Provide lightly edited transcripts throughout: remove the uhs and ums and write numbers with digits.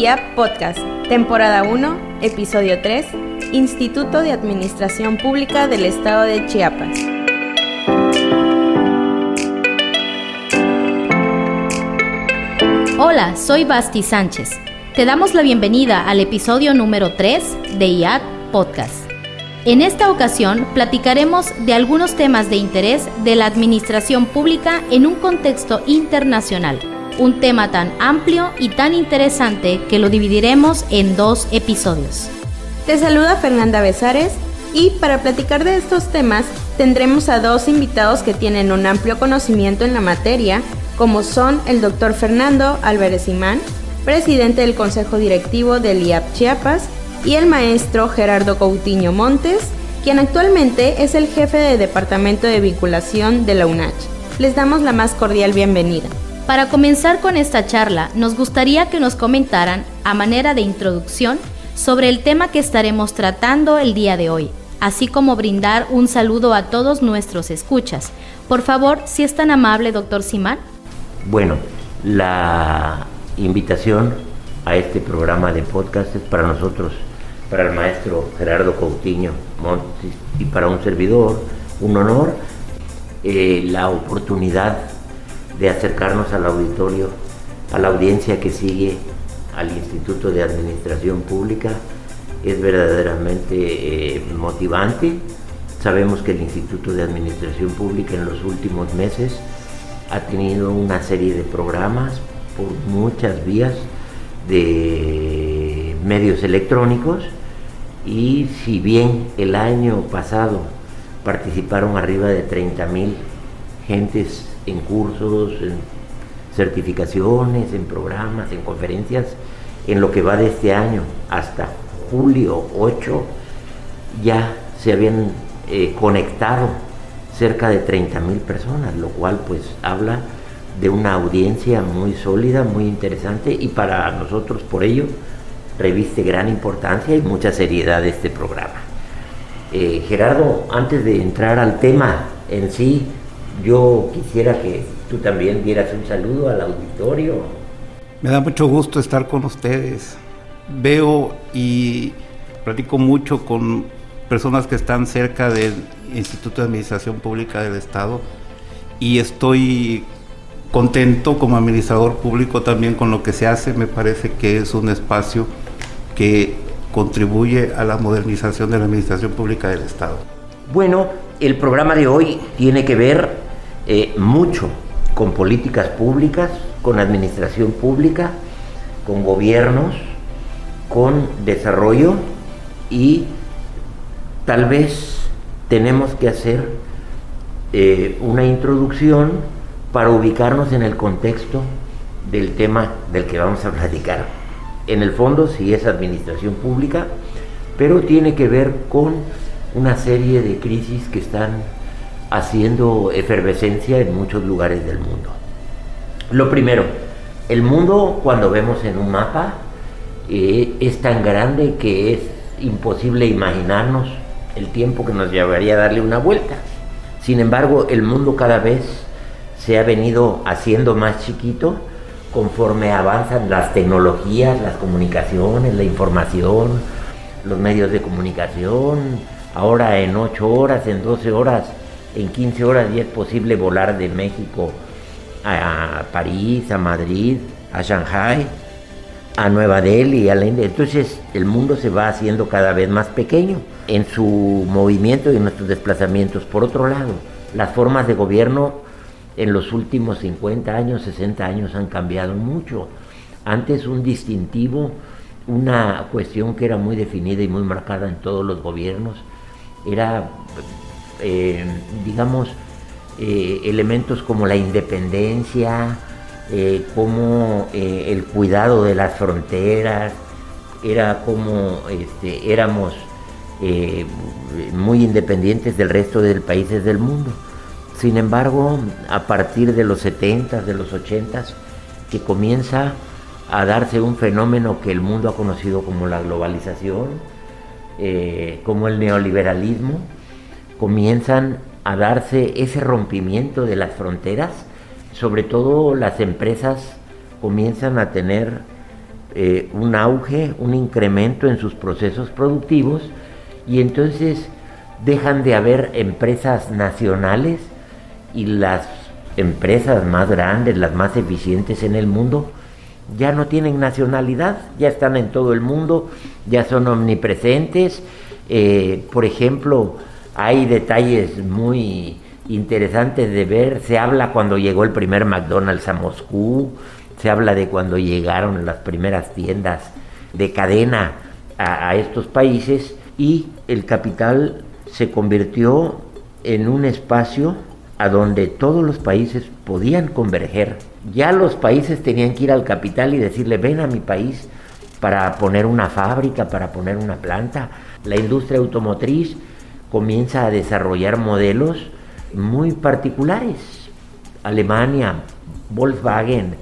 IAP Podcast, temporada 1, episodio 3, Instituto de Administración Pública del Estado de Chiapas. Hola, soy Basti Sánchez. Te damos la bienvenida al episodio número 3 de IAP Podcast. En esta ocasión platicaremos de algunos temas de interés de la administración pública en un contexto internacional. Un tema tan amplio y tan interesante que lo dividiremos en 2 episodios. Te saluda Fernanda Besares y para platicar de estos temas tendremos a 2 invitados que tienen un amplio conocimiento en la materia, como son el Dr. Fernando Álvarez Imán, presidente del Consejo Directivo del IAP Chiapas, y el maestro Gerardo Coutinho Montes, quien actualmente es el jefe de Departamento de Vinculación de la UNACH. Les damos la más cordial bienvenida. Para comenzar con esta charla, nos gustaría que nos comentaran, a manera de introducción, sobre el tema que estaremos tratando el día de hoy, así como brindar un saludo a todos nuestros escuchas. Por favor, si es tan amable, doctor Simán. Bueno, la invitación a este programa de podcast es para nosotros, para el maestro Gerardo Coutinho Montes y para un servidor, un honor, la oportunidad de acercarnos al auditorio, a la audiencia que sigue al Instituto de Administración Pública. Es verdaderamente motivante. Sabemos que el Instituto de Administración Pública en los últimos meses ha tenido una serie de programas por muchas vías de medios electrónicos, y si bien el año pasado participaron arriba de 30,000 gentes en cursos, en certificaciones, en programas, en conferencias, en lo que va de este año hasta julio 8 ya se habían conectado cerca de 30,000 personas, lo cual pues habla de una audiencia muy sólida, muy interesante, y para nosotros por ello reviste gran importancia y mucha seriedad este programa. Gerardo, antes de entrar al tema en sí, yo quisiera que tú también dieras un saludo al auditorio. Me da mucho gusto estar con ustedes. Veo y platico mucho con personas que están cerca del Instituto de Administración Pública del Estado, y estoy contento como administrador público también con lo que se hace. Me parece que es un espacio que contribuye a la modernización de la Administración Pública del Estado. Bueno, el programa de hoy tiene que ver mucho con políticas públicas, con administración pública, con gobiernos, con desarrollo, y tal vez tenemos que hacer una introducción para ubicarnos en el contexto del tema del que vamos a platicar. En el fondo sí es administración pública, pero tiene que ver con una serie de crisis que están haciendo efervescencia en muchos lugares del mundo. Lo primero, el mundo, cuando vemos en un mapa, es tan grande que es imposible imaginarnos el tiempo que nos llevaría a darle una vuelta. Sin embargo, el mundo cada vez se ha venido haciendo más chiquito conforme avanzan las tecnologías, las comunicaciones, la información, los medios de comunicación. Ahora en 8 horas, en 12 horas, en 15 horas ya es posible volar de México a París, a Madrid, a Shanghái, a Nueva Delhi, a la India. Entonces el mundo se va haciendo cada vez más pequeño en su movimiento y en nuestros desplazamientos. Por otro lado, las formas de gobierno en los últimos 50 años, 60 años han cambiado mucho. Antes un distintivo, una cuestión que era muy definida y muy marcada en todos los gobiernos, era elementos como la independencia, como el cuidado de las fronteras, era como éramos muy independientes del resto de países del mundo. Sin embargo, a partir de los 70, de los 80, que comienza a darse un fenómeno que el mundo ha conocido como la globalización, como el neoliberalismo, comienzan a darse ese rompimiento de las fronteras. Sobre todo las empresas comienzan a tener un auge, un incremento en sus procesos productivos, y entonces dejan de haber empresas nacionales y las empresas más grandes, las más eficientes en el mundo, ya no tienen nacionalidad, ya están en todo el mundo, ya son omnipresentes. Por ejemplo, hay detalles muy interesantes de ver. Se habla cuando llegó el primer McDonald's a Moscú, se habla de cuando llegaron las primeras tiendas de cadena a estos países, y el capital se convirtió en un espacio a donde todos los países podían converger. Ya los países tenían que ir al capital y decirle: ven a mi país para poner una fábrica, para poner una planta. La industria automotriz comienza a desarrollar modelos muy particulares. Alemania, Volkswagen,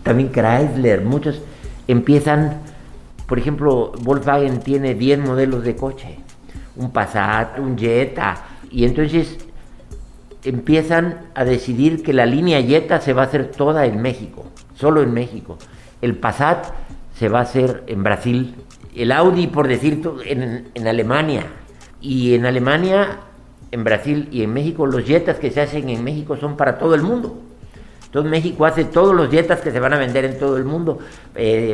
también Chrysler, muchos empiezan. Por ejemplo, Volkswagen tiene 10 modelos de coche, un Passat, un Jetta, y entonces empiezan a decidir que la línea Jetta se va a hacer toda en México, solo en México. El Passat se va a hacer en Brasil, el Audi, por decir, en Alemania. Y en Alemania, en Brasil y en México, los Jettas que se hacen en México son para todo el mundo. Entonces México hace todos los Jettas que se van a vender en todo el mundo,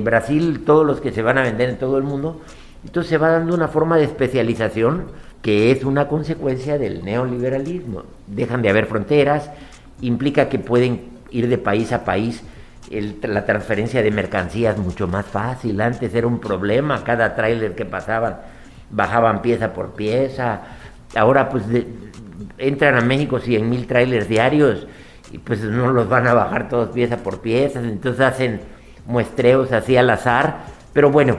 Brasil todos los que se van a vender en todo el mundo. Entonces se va dando una forma de especialización que es una consecuencia del neoliberalismo. Dejan de haber fronteras, implica que pueden ir de país a país, la transferencia de mercancías mucho más fácil. Antes era un problema, cada tráiler que pasaban bajaban pieza por pieza. Ahora pues entran a México 100,000 tráilers diarios y pues no los van a bajar todos pieza por pieza, entonces hacen muestreos así al azar. Pero bueno,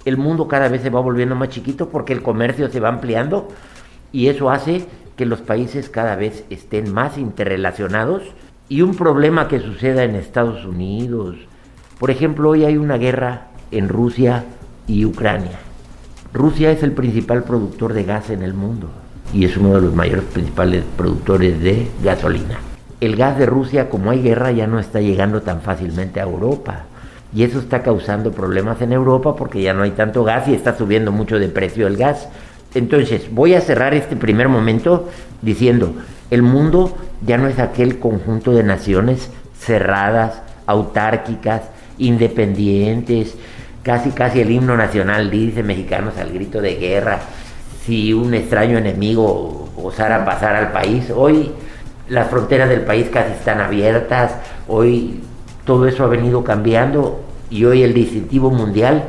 el mundo cada vez se va volviendo más chiquito porque el comercio se va ampliando, y eso hace que los países cada vez estén más interrelacionados. Y un problema que suceda en Estados Unidos, por ejemplo, hoy hay una guerra en Rusia y Ucrania. Rusia es el principal productor de gas en el mundo y es uno de los mayores principales productores de gasolina. El gas de Rusia, como hay guerra, ya no está llegando tan fácilmente a Europa. Y eso está causando problemas en Europa porque ya no hay tanto gas y está subiendo mucho de precio el gas. Entonces, voy a cerrar este primer momento diciendo: el mundo ya no es aquel conjunto de naciones cerradas, autárquicas, independientes. Casi el himno nacional dice: mexicanos al grito de guerra, si un extraño enemigo osara pasar al país. Hoy las fronteras del país casi están abiertas, hoy todo eso ha venido cambiando, y hoy el distintivo mundial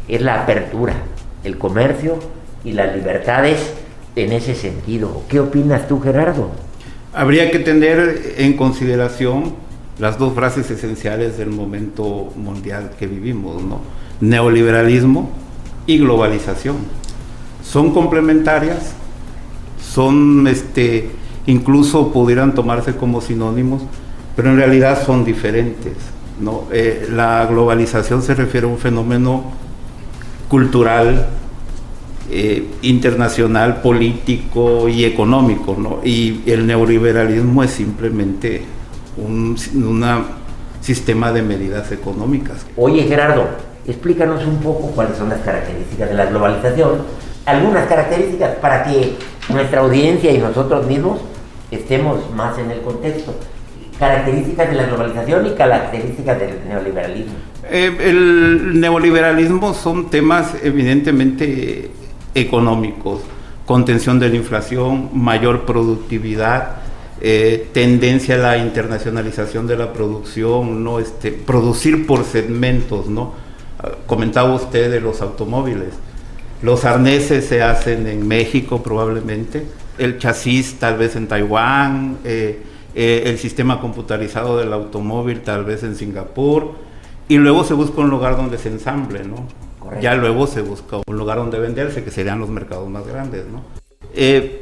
es la apertura, el comercio y las libertades en ese sentido. ¿Qué opinas tú, Gerardo? Habría que tener en consideración las dos frases esenciales del momento mundial que vivimos, ¿no? Neoliberalismo y globalización. Son complementarias, son incluso pudieran tomarse como sinónimos, pero en realidad son diferentes, ¿no? La globalización se refiere a un fenómeno cultural, internacional, político y económico, ¿no? Y el neoliberalismo es simplemente un sistema de medidas económicas. Oye, Gerardo, explícanos un poco cuáles son las características de la globalización, algunas características para que nuestra audiencia y nosotros mismos estemos más en el contexto. Características de la globalización y características del neoliberalismo. El neoliberalismo son temas evidentemente económicos: contención de la inflación, mayor productividad, tendencia a la internacionalización de la producción, ¿no? Producir por segmentos, ¿no? Comentaba usted de los automóviles. Los arneses se hacen en México probablemente, el chasis tal vez en Taiwán, el sistema computarizado del automóvil tal vez en Singapur, y luego se busca un lugar donde se ensamble, ¿no? Correcto. Ya luego se busca un lugar donde venderse, que serían los mercados más grandes, ¿no?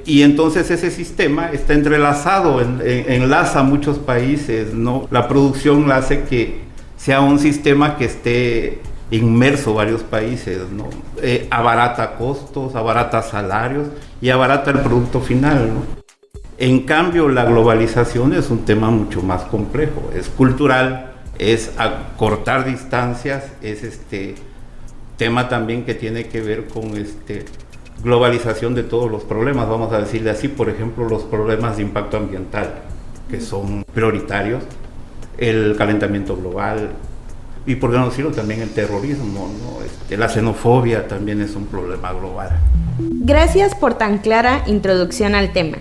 Y entonces ese sistema está entrelazado, enlaza muchos países, ¿no? La producción hace que sea un sistema que esté inmerso varios países, ¿no? Abarata costos, abarata salarios y abarata el producto final, ¿no? En cambio, la globalización es un tema mucho más complejo, es cultural, es acortar distancias, es tema también que tiene que ver con globalización de todos los problemas, vamos a decirle así, por ejemplo, los problemas de impacto ambiental, que son prioritarios, el calentamiento global, y por qué no decirlo también el terrorismo, ¿no? La xenofobia también es un problema global. Gracias por tan clara introducción al tema.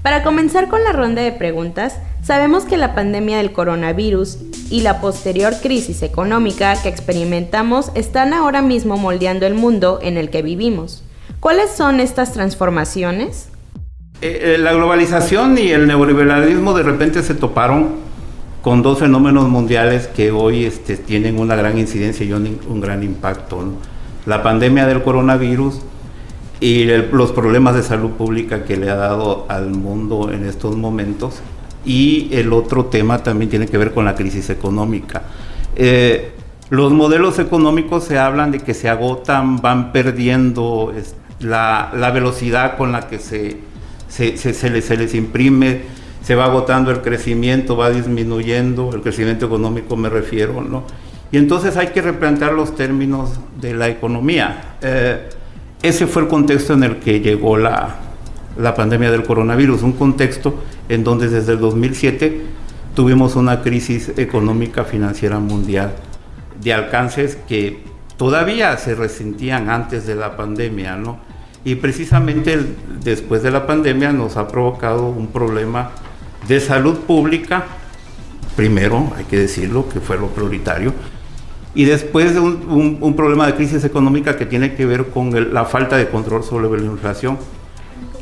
Para comenzar con la ronda de preguntas, sabemos que la pandemia del coronavirus y la posterior crisis económica que experimentamos están ahora mismo moldeando el mundo en el que vivimos. ¿Cuáles son estas transformaciones? La globalización y el neoliberalismo de repente se toparon con dos fenómenos mundiales que hoy tienen una gran incidencia y un gran impacto, ¿no? La pandemia del coronavirus y los problemas de salud pública que le ha dado al mundo en estos momentos, y el otro tema también tiene que ver con la crisis económica. Los modelos económicos se hablan de que se agotan, van perdiendo la velocidad con la que se les imprime, se va agotando el crecimiento, va disminuyendo, el crecimiento económico me refiero, ¿no? Y entonces hay que replantear los términos de la economía. Ese fue el contexto en el que llegó la pandemia del coronavirus, un contexto en donde desde el 2007 tuvimos una crisis económica financiera mundial de alcances que todavía se resentían antes de la pandemia, ¿no? Y precisamente después de la pandemia nos ha provocado un problema de salud pública, primero hay que decirlo, que fue lo prioritario, y después de un problema de crisis económica que tiene que ver con la falta de control sobre la inflación,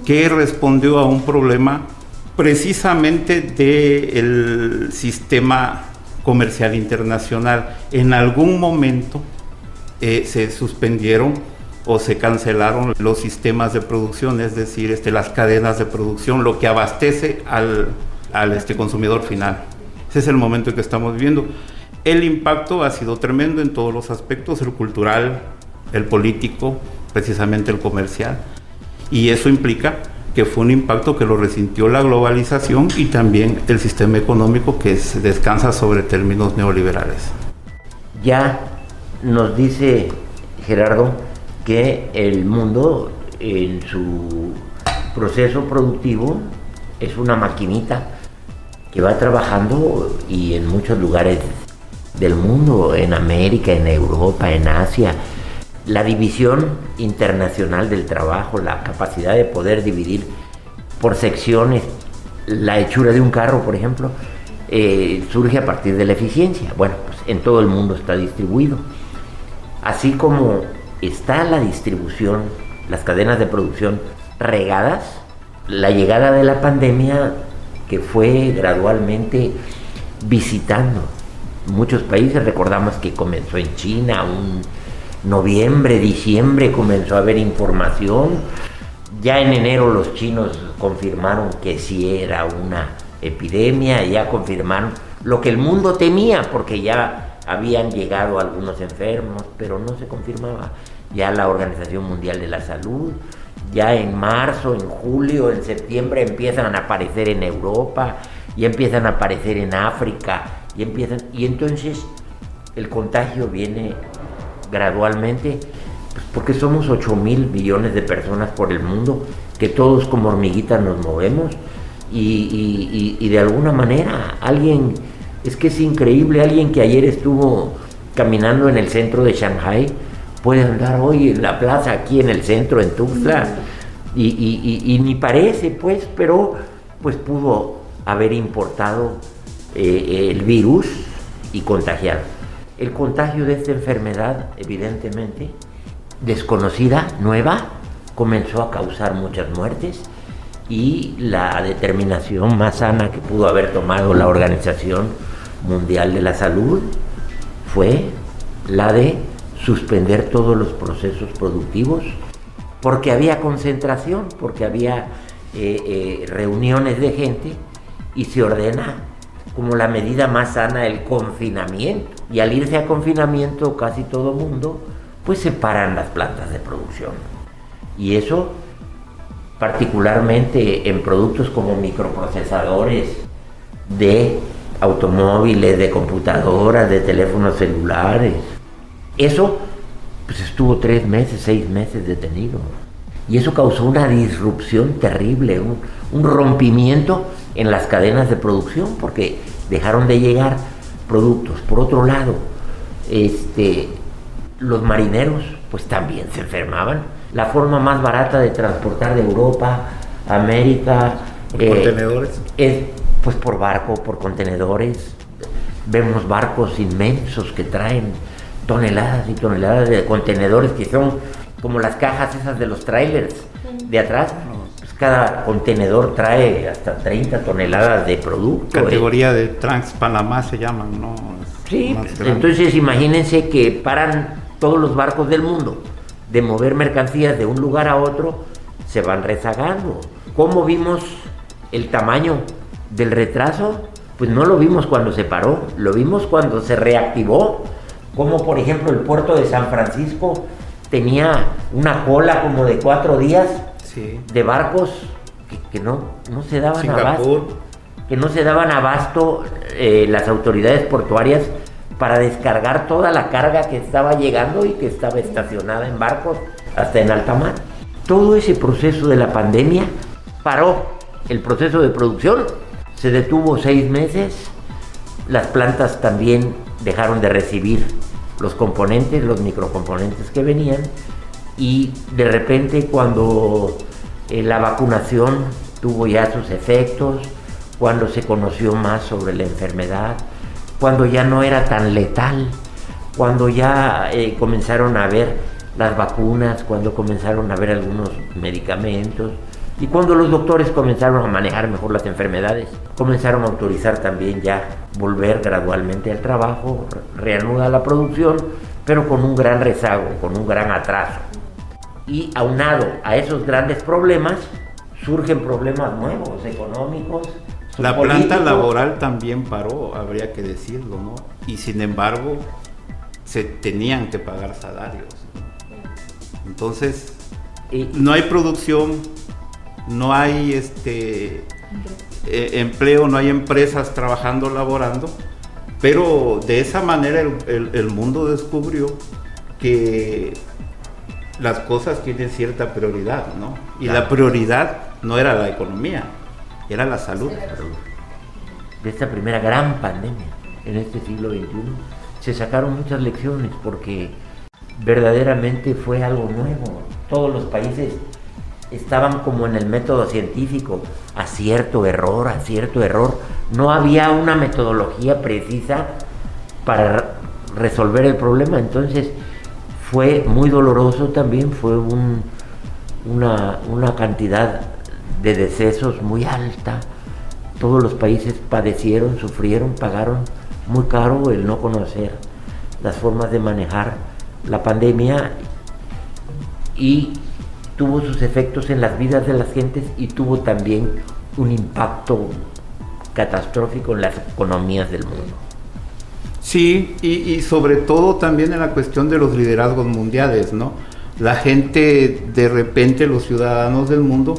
que respondió a un problema precisamente del sistema comercial internacional. En algún momento se suspendieron o se cancelaron los sistemas de producción, es decir, las cadenas de producción, lo que abastece al consumidor final. Ese es el momento en que estamos viviendo. El impacto ha sido tremendo en todos los aspectos, el cultural, el político, precisamente el comercial, y eso implica que fue un impacto que lo resintió la globalización y también el sistema económico que descansa sobre términos neoliberales. Ya nos dice Gerardo que el mundo en su proceso productivo es una maquinita que va trabajando, y en muchos lugares del mundo, en América, en Europa, en Asia, la división internacional del trabajo, la capacidad de poder dividir por secciones la hechura de un carro, por ejemplo, surge a partir de la eficiencia. Bueno, pues en todo el mundo está distribuido. Así como está la distribución, las cadenas de producción regadas, la llegada de la pandemia, que fue gradualmente visitando muchos países. Recordamos que comenzó en China, un noviembre, diciembre comenzó a haber información. Ya en enero los chinos confirmaron que sí era una epidemia, ya confirmaron lo que el mundo temía, porque ya habían llegado algunos enfermos, pero no se confirmaba. Ya la Organización Mundial de la Salud, ya en marzo, en julio, en septiembre empiezan a aparecer en Europa, y empiezan a aparecer en África, y entonces el contagio viene gradualmente, pues porque somos 8,000 millones de personas por el mundo, que todos como hormiguitas nos movemos, y de alguna manera alguien, es que es increíble, alguien que ayer estuvo caminando en el centro de Shanghái puede andar hoy en la plaza aquí en el centro, en Tuxtla, y ni parece, pues, pero pues pudo haber importado el virus y contagiar. El contagio de esta enfermedad, evidentemente, desconocida, nueva, comenzó a causar muchas muertes, y la determinación más sana que pudo haber tomado la Organización Mundial de la Salud fue la de suspender todos los procesos productivos, porque había concentración, porque había reuniones de gente, y se ordena como la medida más sana el confinamiento, y al irse a confinamiento casi todo mundo, pues se paran las plantas de producción, y eso particularmente en productos como microprocesadores de automóviles, de computadoras, de teléfonos celulares. Eso pues estuvo 3 meses, 6 meses detenido. Y eso causó una disrupción terrible, un rompimiento en las cadenas de producción, porque dejaron de llegar productos. Por otro lado, los marineros pues también se enfermaban. La forma más barata de transportar de Europa a América ¿por contenedores? Es pues por barco, por contenedores. Vemos barcos inmensos que traen toneladas y toneladas de contenedores que son como las cajas esas de los trailers de atrás. Pues cada contenedor trae hasta 30 toneladas de producto. Categoría de Trans-Panamá se llaman, ¿no? Sí, entonces imagínense que paran todos los barcos del mundo de mover mercancías de un lugar a otro, se van rezagando. ¿Cómo vimos el tamaño del retraso? Pues no lo vimos cuando se paró, lo vimos cuando se reactivó. Como por ejemplo el puerto de San Francisco tenía una cola como de 4 días, sí, de barcos que no se daban Singapur. abasto, que no se daban abasto las autoridades portuarias para descargar toda la carga que estaba llegando y que estaba estacionada en barcos hasta en alta mar. Todo ese proceso de la pandemia paró el proceso de producción, se detuvo 6 meses, las plantas también dejaron de recibir los componentes, los microcomponentes que venían, y de repente cuando la vacunación tuvo ya sus efectos, cuando se conoció más sobre la enfermedad, cuando ya no era tan letal, cuando ya comenzaron a ver las vacunas, cuando comenzaron a ver algunos medicamentos, y cuando los doctores comenzaron a manejar mejor las enfermedades, comenzaron a autorizar también ya volver gradualmente al trabajo, reanuda la producción, pero con un gran rezago, con un gran atraso. Y aunado a esos grandes problemas, surgen problemas nuevos, económicos. La planta laboral también paró, habría que decirlo, ¿no? Y sin embargo, se tenían que pagar salarios. Entonces, no hay producción, no hay empleo, no hay empresas trabajando, laborando, pero de esa manera el mundo descubrió que las cosas tienen cierta prioridad, ¿no? Y claro, la prioridad no era la economía, era la salud. De esta primera gran pandemia en este siglo XXI se sacaron muchas lecciones, porque verdaderamente fue algo nuevo. Todos los países estaban como en el método científico, acierto, error. No había una metodología precisa para resolver el problema. Entonces fue muy doloroso también, fue una cantidad de decesos muy alta. Todos los países padecieron, sufrieron, pagaron muy caro el no conocer las formas de manejar la pandemia, y tuvo sus efectos en las vidas de las gentes y tuvo también un impacto catastrófico en las economías del mundo. Sí, y sobre todo también en la cuestión de los liderazgos mundiales, ¿no? La gente, de repente, los ciudadanos del mundo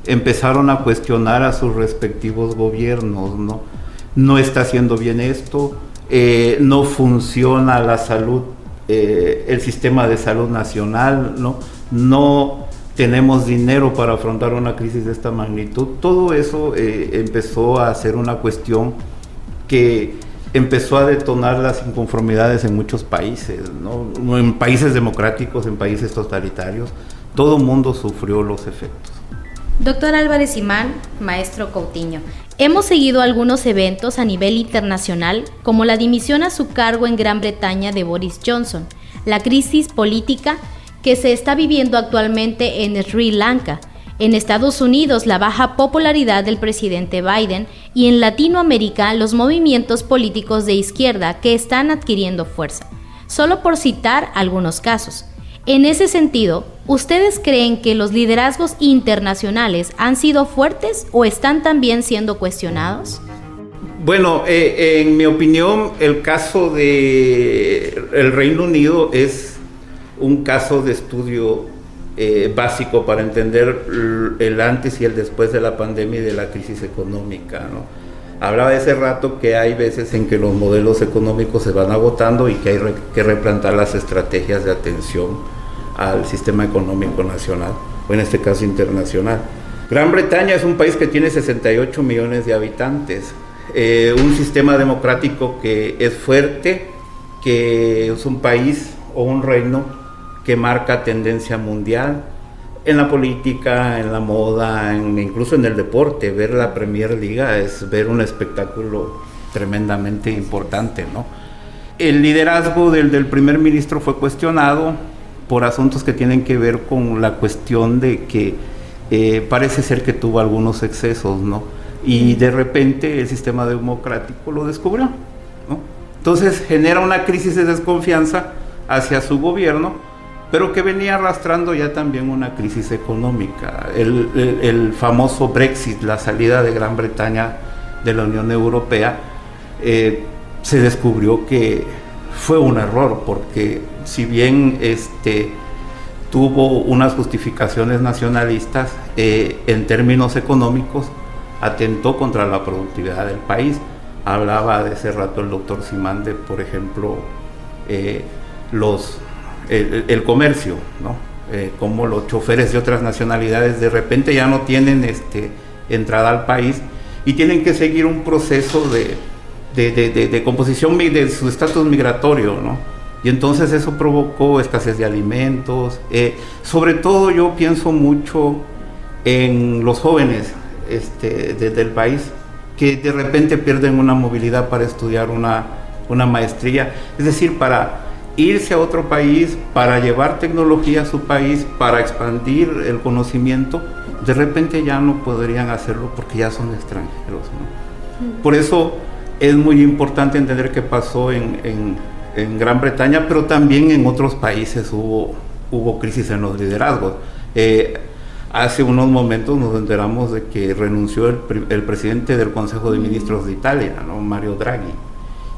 empezaron a cuestionar a sus respectivos gobiernos, ¿no? No está haciendo bien esto, no funciona la salud, el sistema de salud nacional, ¿no? No tenemos dinero para afrontar una crisis de esta magnitud. Todo eso empezó a ser una cuestión que empezó a detonar las inconformidades en muchos países, ¿no? En países democráticos, en países totalitarios, todo el mundo sufrió los efectos. Doctor Álvarez Imán, maestro Coutinho, hemos seguido algunos eventos a nivel internacional, como la dimisión a su cargo en Gran Bretaña de Boris Johnson, la crisis política que se está viviendo actualmente en Sri Lanka, en Estados Unidos la baja popularidad del presidente Biden, y en Latinoamérica los movimientos políticos de izquierda que están adquiriendo fuerza, solo por citar algunos casos. En ese sentido, ¿ustedes creen que los liderazgos internacionales han sido fuertes o están también siendo cuestionados? Bueno, en mi opinión, el caso del Reino Unido es un caso de estudio básico para entender el antes y el después de la pandemia y de la crisis económica, ¿no? Hablaba de ese rato que hay veces en que los modelos económicos se van agotando y que hay que replantar las estrategias de atención al sistema económico nacional, o en este caso internacional. Gran Bretaña es un país que tiene 68 millones de habitantes, un sistema democrático que es fuerte, que es un país o un reino que marca tendencia mundial, en la política, en la moda, incluso en el deporte. Ver la Premier League es ver un espectáculo tremendamente importante, ¿no? El liderazgo del primer ministro fue cuestionado por asuntos que tienen que ver con la cuestión de que parece ser que tuvo algunos excesos, ¿no? Y de repente el sistema democrático lo descubrió, ¿no? Entonces genera una crisis de desconfianza hacia su gobierno, pero que venía arrastrando ya también una crisis económica. El famoso Brexit, la salida de Gran Bretaña de la Unión Europea, se descubrió que fue un error, porque si bien tuvo unas justificaciones nacionalistas, en términos económicos atentó contra la productividad del país. Hablaba de ese rato el doctor Simán de, por ejemplo, el comercio, ¿no? Como los choferes de otras nacionalidades de repente ya no tienen entrada al país y tienen que seguir un proceso de composición de su estatus migratorio, ¿no? Y entonces eso provocó escasez de alimentos. Sobre todo yo pienso mucho en los jóvenes del país que de repente pierden una movilidad para estudiar una maestría, es decir, para irse a otro país, para llevar tecnología a su país, para expandir el conocimiento. De repente ya no podrían hacerlo porque ya son extranjeros, ¿no? Por eso es muy importante entender qué pasó en Gran Bretaña, pero también en otros países hubo crisis en los liderazgos. Hace unos momentos nos enteramos de que renunció el presidente del Consejo de Ministros de Italia, ¿no? Mario Draghi,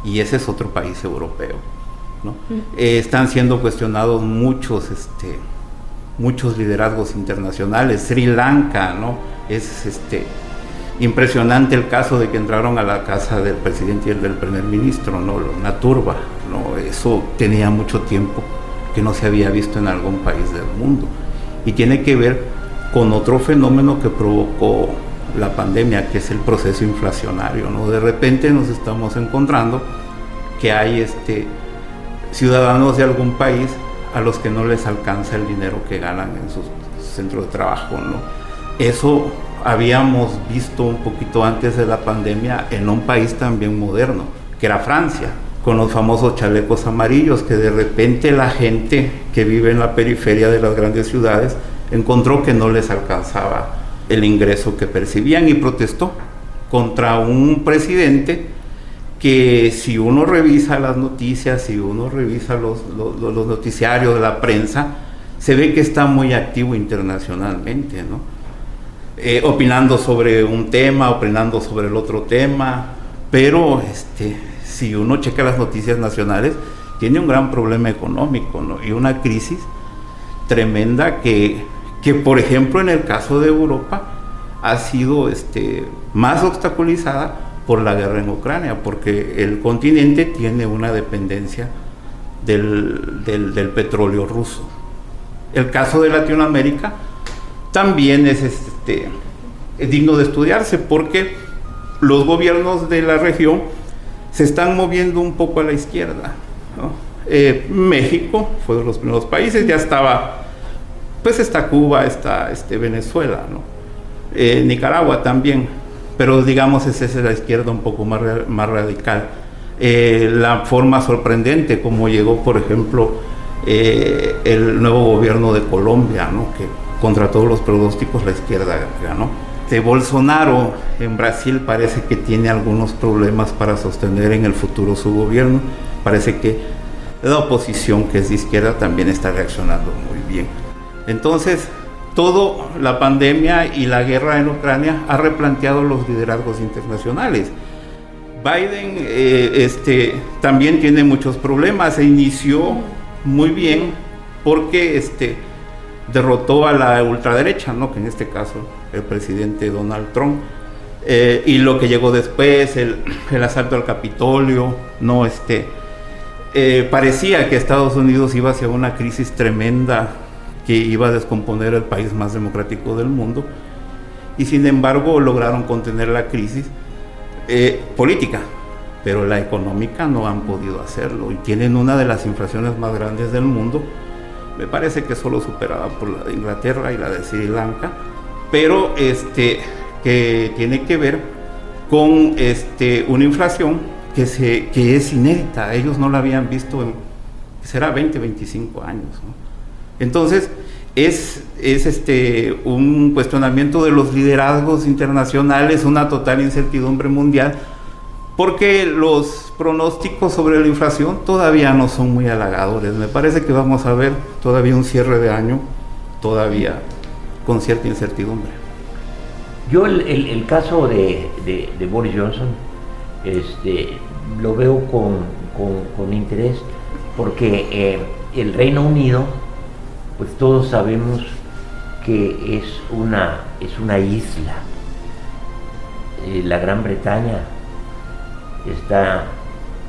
y ese es otro país europeo, ¿no? Están siendo cuestionados muchos liderazgos internacionales. Sri Lanka, ¿no? Es impresionante el caso de que entraron a la casa del presidente y el del primer ministro, ¿no? Una turba, ¿no? Eso tenía mucho tiempo que no se había visto en algún país del mundo, y tiene que ver con otro fenómeno que provocó la pandemia, que es el proceso inflacionario, ¿no? De repente nos estamos encontrando que hay ciudadanos de algún país a los que no les alcanza el dinero que ganan en sus centros de trabajo, ¿no? Eso habíamos visto un poquito antes de la pandemia en un país también moderno, que era Francia, con los famosos chalecos amarillos, que de repente la gente que vive en la periferia de las grandes ciudades encontró que no les alcanzaba el ingreso que percibían y protestó contra un presidente que, si uno revisa las noticias, si uno revisa los noticiarios de la prensa, se ve que está muy activo internacionalmente, ¿no? Opinando sobre un tema, opinando sobre el otro tema, pero si uno checa las noticias nacionales, tiene un gran problema económico, ¿no? Y una crisis tremenda que por ejemplo en el caso de Europa ha sido más obstaculizada por la guerra en Ucrania, porque el continente tiene una dependencia del petróleo ruso. El caso de Latinoamérica también es digno de estudiarse, porque los gobiernos de la región se están moviendo un poco a la izquierda, ¿no? México fue de los primeros países, ya estaba, pues está Cuba, está Venezuela, ¿no? Nicaragua también, pero digamos esa es la izquierda un poco más radical. La forma sorprendente como llegó, por ejemplo, el nuevo gobierno de Colombia, ¿no? Que contra todos los pronósticos la izquierda ganó. Bolsonaro en Brasil parece que tiene algunos problemas para sostener en el futuro su gobierno. Parece que la oposición, que es de izquierda, también está reaccionando muy bien. Entonces, toda la pandemia y la guerra en Ucrania ha replanteado los liderazgos internacionales. Biden también tiene muchos problemas. Se inició muy bien porque derrotó a la ultraderecha, ¿no? Que en este caso el presidente Donald Trump, y lo que llegó después, el asalto al Capitolio, ¿no? Parecía que Estados Unidos iba hacia una crisis tremenda que iba a descomponer el país más democrático del mundo, y sin embargo lograron contener la crisis política, pero la económica no han podido hacerlo, y tienen una de las inflaciones más grandes del mundo. Me parece que solo superada por la de Inglaterra y la de Sri Lanka, pero que tiene que ver con una inflación que es inédita. Ellos no la habían visto en, será 20, 25 años, ¿no? Entonces, es un cuestionamiento de los liderazgos internacionales, una total incertidumbre mundial, porque los pronósticos sobre la inflación todavía no son muy halagadores. Me parece que vamos a ver todavía un cierre de año, todavía con cierta incertidumbre. Yo el caso de Boris Johnson lo veo con interés, porque el Reino Unido, pues todos sabemos que es una isla. La Gran Bretaña está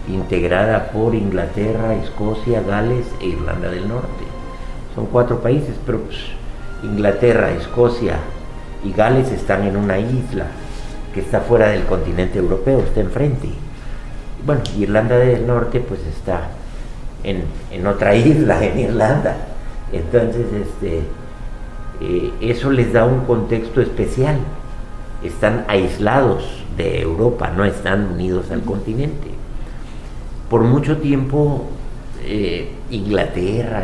integrada por Inglaterra, Escocia, Gales e Irlanda del Norte. Son 4 países, pero pues, Inglaterra, Escocia y Gales están en una isla que está fuera del continente europeo, está enfrente. Bueno, Irlanda del Norte pues está en otra isla, en Irlanda. Entonces eso les da un contexto especial. Están aislados de Europa, no están unidos al continente. Por mucho tiempo Inglaterra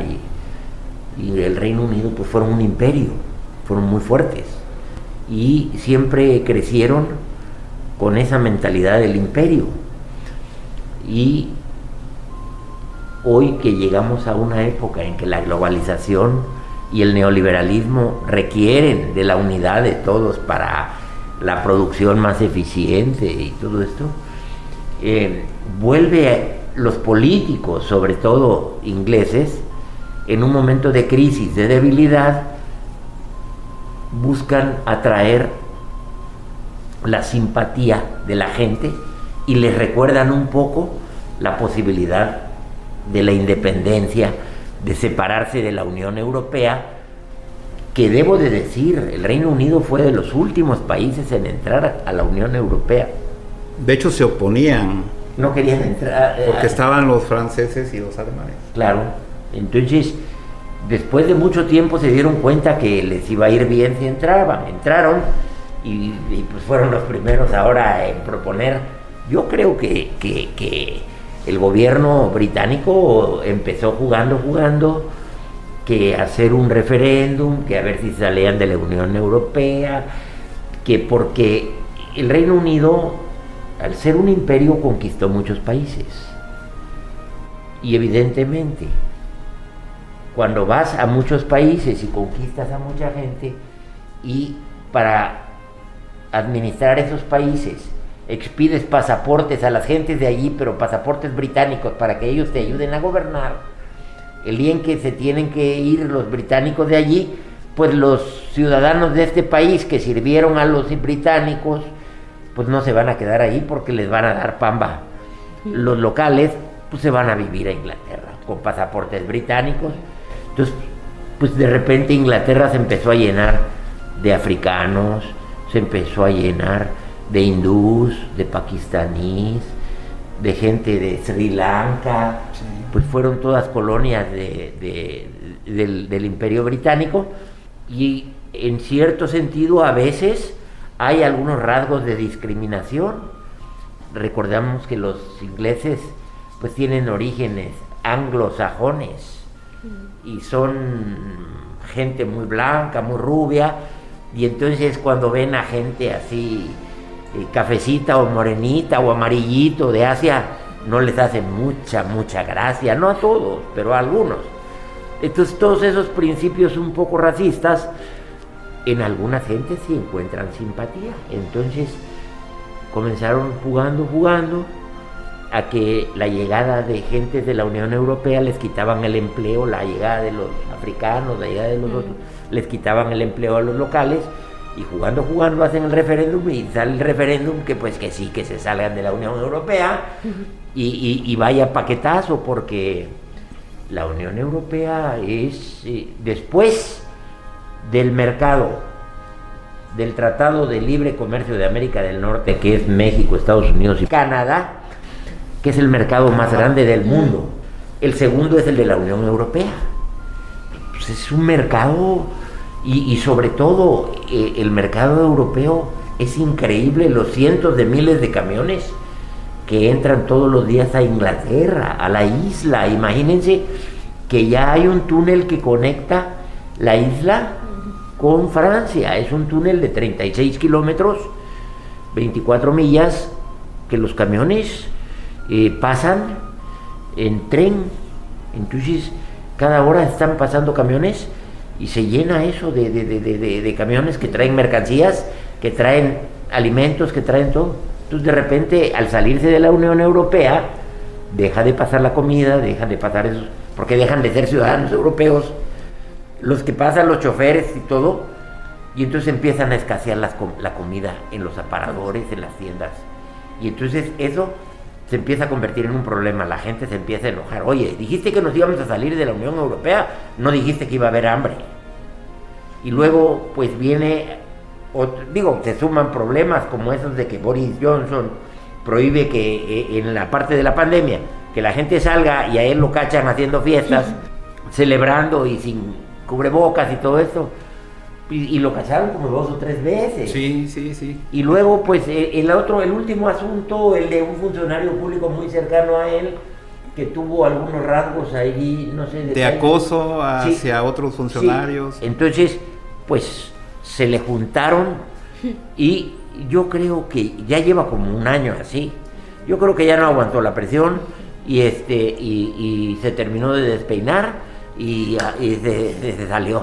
y el Reino Unido pues fueron un imperio, fueron muy fuertes y siempre crecieron con esa mentalidad del imperio. Y hoy que llegamos a una época en que la globalización y el neoliberalismo requieren de la unidad de todos para la producción más eficiente y todo esto, vuelve los políticos, sobre todo ingleses, en un momento de crisis, de debilidad, buscan atraer la simpatía de la gente y les recuerdan un poco la posibilidad de la independencia, de separarse de la Unión Europea, que debo de decir, el Reino Unido fue de los últimos países en entrar a la Unión Europea. De hecho se oponían. No querían entrar. Porque estaban los franceses y los alemanes. Claro, entonces después de mucho tiempo se dieron cuenta que les iba a ir bien si entraban. Entraron y pues fueron los primeros ahora en proponer. Yo creo que el gobierno británico empezó jugando, que hacer un referéndum, que a ver si salían de la Unión Europea, que porque el Reino Unido, al ser un imperio, conquistó muchos países. Y evidentemente, cuando vas a muchos países y conquistas a mucha gente, y para administrar esos países expides pasaportes a las gentes de allí, pero pasaportes británicos para que ellos te ayuden a gobernar, el día en que se tienen que ir los británicos de allí, pues los ciudadanos de este país que sirvieron a los británicos, pues no se van a quedar ahí porque les van a dar pamba. Los locales, pues se van a vivir a Inglaterra con pasaportes británicos. Entonces, pues de repente Inglaterra se empezó a llenar de africanos, se empezó a llenar de hindús, de pakistaníes, de gente de Sri Lanka. Sí. Pues fueron todas colonias del Imperio Británico, y en cierto sentido a veces hay algunos rasgos de discriminación. Recordamos que los ingleses pues tienen orígenes anglosajones y son gente muy blanca, muy rubia, y entonces cuando ven a gente así cafecita o morenita o amarillito de Asia, no les hace mucha gracia, no a todos, pero a algunos. Entonces todos esos principios un poco racistas, en algunas gentes sí encuentran simpatía. Entonces comenzaron jugando a que la llegada de gentes de la Unión Europea les quitaban el empleo, la llegada de los africanos, la llegada de los otros, les quitaban el empleo a los locales, y jugando hacen el referéndum y sale el referéndum que pues que sí, que se salgan de la Unión Europea y vaya paquetazo, porque la Unión Europea es, después del mercado, del Tratado de Libre Comercio de América del Norte, que es México, Estados Unidos y Canadá, que es el mercado más grande del mundo, el segundo es el de la Unión Europea. Pues es un mercado, y sobre todo el mercado europeo es increíble, los cientos de miles de camiones que entran todos los días a Inglaterra, a la isla. Imagínense que ya hay un túnel que conecta la isla con Francia, es un túnel de 36 kilómetros, 24 millas, que los camiones pasan en tren. Entonces cada hora están pasando camiones y se llena eso de camiones que traen mercancías, que traen alimentos, que traen todo. Entonces de repente, al salirse de la Unión Europea, deja de pasar la comida, dejan de pasar eso, porque dejan de ser ciudadanos europeos los que pasan, los choferes y todo, y entonces empiezan a escasear la comida en los aparadores, en las tiendas, y entonces eso se empieza a convertir en un problema. La gente se empieza a enojar. Oye, dijiste que nos íbamos a salir de la Unión Europea, no dijiste que iba a haber hambre. Y luego pues viene se suman problemas como esos de que Boris Johnson prohíbe que en la parte de la pandemia que la gente salga, y a él lo cachan haciendo fiestas, celebrando y sin cubrebocas y todo esto, y lo cacharon como 2 o 3 veces. Sí. Y luego pues el último asunto, el de un funcionario público muy cercano a él, que tuvo algunos rasgos ahí, no sé, de acoso hacia otros funcionarios. Sí. Entonces pues se le juntaron, y yo creo que ya lleva como un año así. Yo creo que ya no aguantó la presión y se terminó de despeinar y se salió.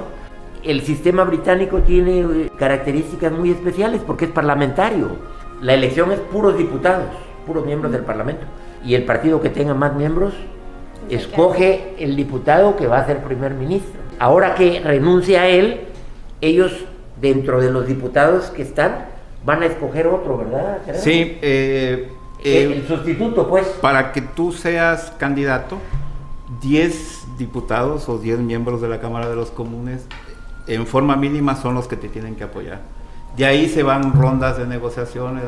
El sistema británico tiene características muy especiales porque es parlamentario. La elección es puros diputados, puros miembros del Parlamento, y el partido que tenga más miembros escoge el diputado que va a ser primer ministro. Ahora que renuncia a él, ellos, dentro de los diputados que están, van a escoger otro, ¿verdad? Sí. El sustituto, pues. Para que tú seas candidato, 10 diputados o 10 miembros de la Cámara de los Comunes, en forma mínima, son los que te tienen que apoyar. De ahí se van rondas de negociaciones.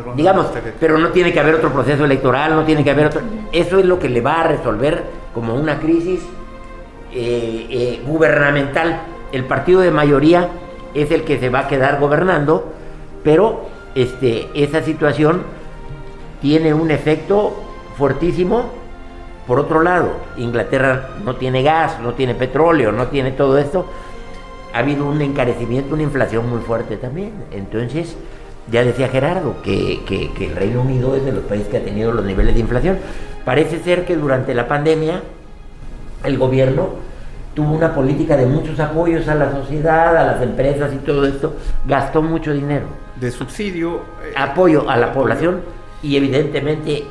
Pero no tiene que haber otro proceso electoral, no tiene que haber otro... Eso es lo que le va a resolver como una crisis gubernamental. El partido de mayoría es el que se va a quedar gobernando, pero esa situación tiene un efecto fuertísimo. Por otro lado, Inglaterra no tiene gas, no tiene petróleo, no tiene todo esto. Ha habido un encarecimiento, una inflación muy fuerte también. Entonces, ya decía Gerardo que el Reino Unido es de los países que ha tenido los niveles de inflación. Parece ser que durante la pandemia el gobierno tuvo una política de muchos apoyos a la sociedad, a las empresas y todo esto, gastó mucho dinero. De subsidio. Apoyo a la población, y evidentemente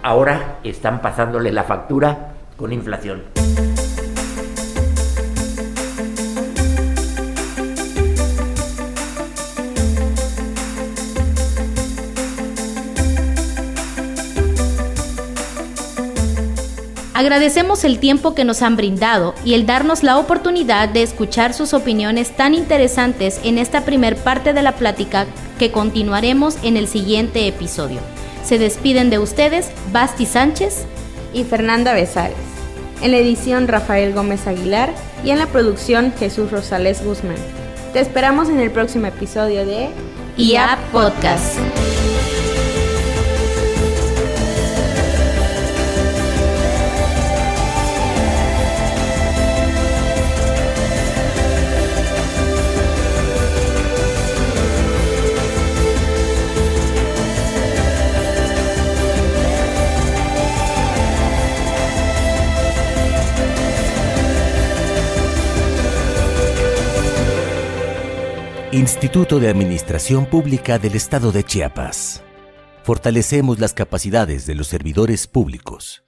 ahora están pasándole la factura con inflación. Agradecemos el tiempo que nos han brindado y el darnos la oportunidad de escuchar sus opiniones tan interesantes en esta primer parte de la plática que continuaremos en el siguiente episodio. Se despiden de ustedes Basti Sánchez y Fernanda Besares. En la edición Rafael Gómez Aguilar y en la producción Jesús Rosales Guzmán. Te esperamos en el próximo episodio de IAP Podcast. Instituto de Administración Pública del Estado de Chiapas. Fortalecemos las capacidades de los servidores públicos.